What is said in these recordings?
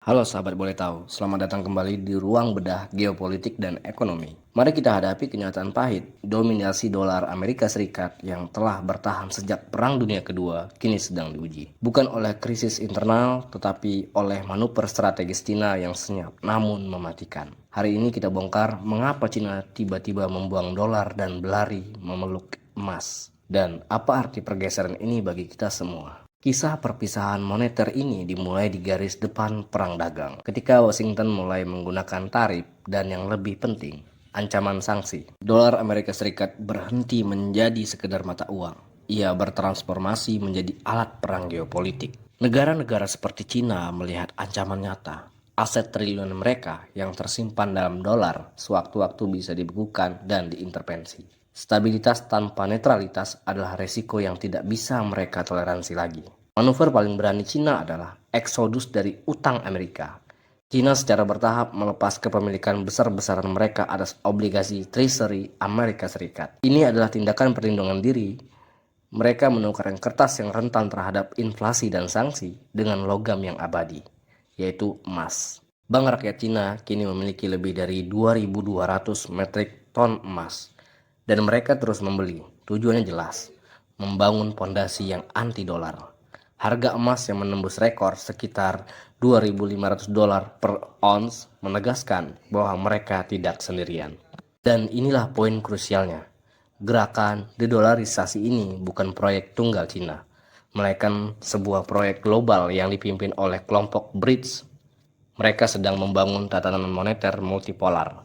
Halo sahabat boleh tahu, selamat datang kembali di ruang bedah geopolitik dan ekonomi. Mari kita hadapi kenyataan pahit, dominasi dolar Amerika Serikat yang telah bertahan sejak Perang Dunia Kedua kini sedang diuji. Bukan oleh krisis internal, tetapi oleh manuver strategis Cina yang senyap namun mematikan. Hari ini kita bongkar mengapa Cina tiba-tiba membuang dolar dan berlari memeluk emas. Dan apa arti pergeseran ini bagi kita semua. Kisah perpisahan moneter ini dimulai di garis depan perang dagang, ketika Washington mulai menggunakan tarif dan yang lebih penting, ancaman sanksi. Dolar Amerika Serikat berhenti menjadi sekedar mata uang. Ia bertransformasi menjadi alat perang geopolitik. Negara-negara seperti Cina melihat ancaman nyata. Aset triliun mereka yang tersimpan dalam dolar sewaktu-waktu bisa dibekukan dan diintervensi. Stabilitas tanpa netralitas adalah resiko yang tidak bisa mereka toleransi lagi. Manuver paling berani Cina adalah eksodus dari utang Amerika. Cina secara bertahap melepas kepemilikan besar-besaran mereka atas obligasi Treasury Amerika Serikat. Ini adalah tindakan perlindungan diri. Mereka menukarkan kertas yang rentan terhadap inflasi dan sanksi dengan logam yang abadi, yaitu emas. Bank Rakyat Cina kini memiliki lebih dari 2.200 metrik ton emas. Dan mereka terus membeli. Tujuannya jelas, membangun pondasi yang anti dolar. Harga emas yang menembus rekor sekitar 2.500 dolar per ons menegaskan bahwa mereka tidak sendirian. Dan inilah poin krusialnya. Gerakan dedolarisasi ini bukan proyek tunggal Cina, melainkan sebuah proyek global yang dipimpin oleh kelompok BRICS. Mereka sedang membangun tatanan moneter multipolar.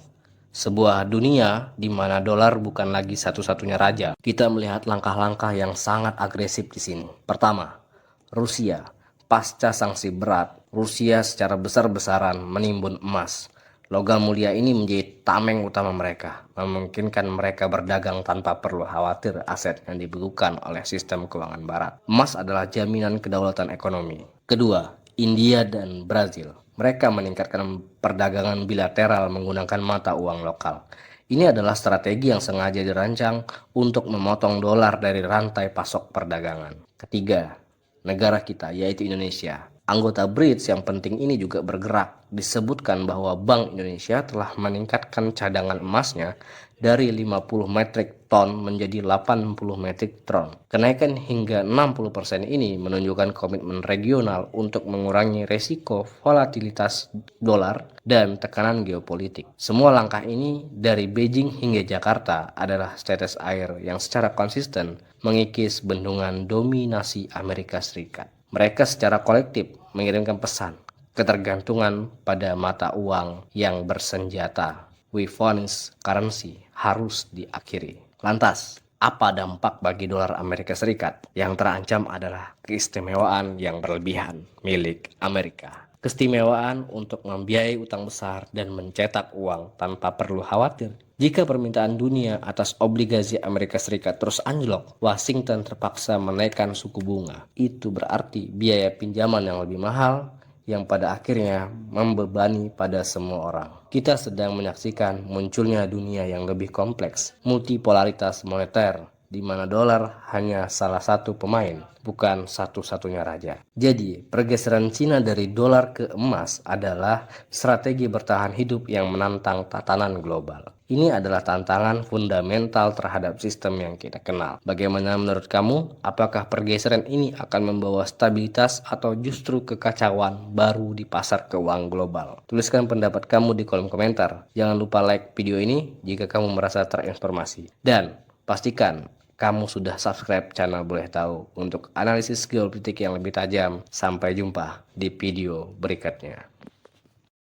Sebuah dunia di mana dolar bukan lagi satu-satunya raja. Kita melihat langkah-langkah yang sangat agresif di sini. Pertama, Rusia. Pasca sanksi berat, Rusia secara besar-besaran menimbun emas. Logam mulia ini menjadi tameng utama mereka, memungkinkan mereka berdagang tanpa perlu khawatir aset yang dibekukan oleh sistem keuangan barat. Emas adalah jaminan kedaulatan ekonomi. Kedua, India dan Brazil. Mereka meningkatkan perdagangan bilateral menggunakan mata uang lokal. Ini adalah strategi yang sengaja dirancang untuk memotong dolar dari rantai pasok perdagangan. Ketiga, negara kita yaitu Indonesia. Anggota BRICS yang penting ini juga bergerak. Disebutkan bahwa Bank Indonesia telah meningkatkan cadangan emasnya dari 50 metrik ton menjadi 80 metrik ton. Kenaikan hingga 60% ini menunjukkan komitmen regional untuk mengurangi resiko volatilitas dolar dan tekanan geopolitik. Semua langkah ini dari Beijing hingga Jakarta adalah tetes air yang secara konsisten mengikis bendungan dominasi Amerika Serikat. Mereka secara kolektif mengirimkan pesan ketergantungan pada mata uang yang bersenjata. Weapons currency harus diakhiri. Lantas, apa dampak bagi dolar Amerika Serikat? Yang terancam adalah keistimewaan yang berlebihan milik Amerika. Keistimewaan untuk membiayai utang besar dan mencetak uang tanpa perlu khawatir. Jika permintaan dunia atas obligasi Amerika Serikat terus anjlok, Washington terpaksa menaikkan suku bunga. Itu berarti biaya pinjaman yang lebih mahal, yang pada akhirnya membebani pada semua orang. Kita sedang menyaksikan munculnya dunia yang lebih kompleks, multipolaritas moneter, di mana dolar hanya salah satu pemain, bukan satu-satunya raja. Jadi, pergeseran Cina dari dolar ke emas adalah strategi bertahan hidup yang menantang tatanan global. Ini adalah tantangan fundamental terhadap sistem yang kita kenal. Bagaimana menurut kamu? Apakah pergeseran ini akan membawa stabilitas atau justru kekacauan baru di pasar keuangan global? Tuliskan pendapat kamu di kolom komentar. Jangan lupa like video ini jika kamu merasa terinformasi. Dan pastikan kamu sudah subscribe channel Boleh Tahu untuk analisis geopolitik yang lebih tajam. Sampai jumpa di video berikutnya.